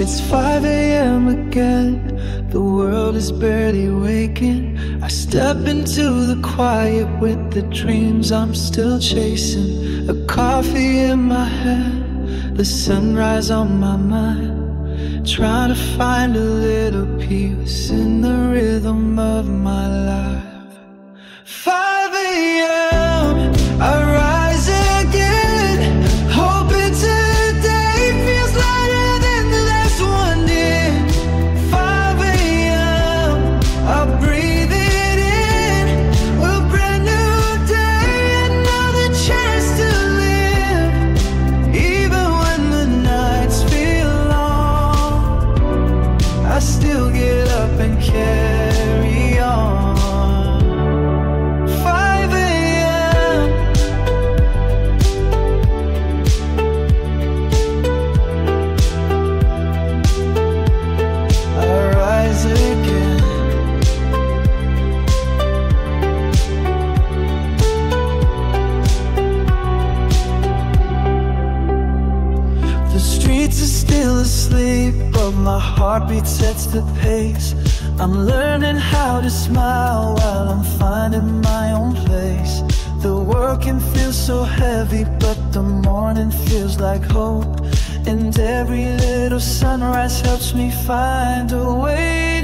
It's 5 a.m. again, the world is barely waking. I step into the quiet with the dreams I'm still chasing. A coffee in my hand, the sunrise on my mind. Trying to find a little peace in the rhythm of my life. 5 a.m. I rise again, hoping today feels lighter than the last one did. 5 a.m. I breathe it in, a brand new day, another chance to live. Even when the nights feel long, I still get up and carry on. 5 a.m. I rise again. The streets are still asleep, but my heartbeat sets the pace. I'm learning how to smile while I'm finding my own place. The world can feel so heavy, but the morning feels like hope. And every little sunrise helps me find a way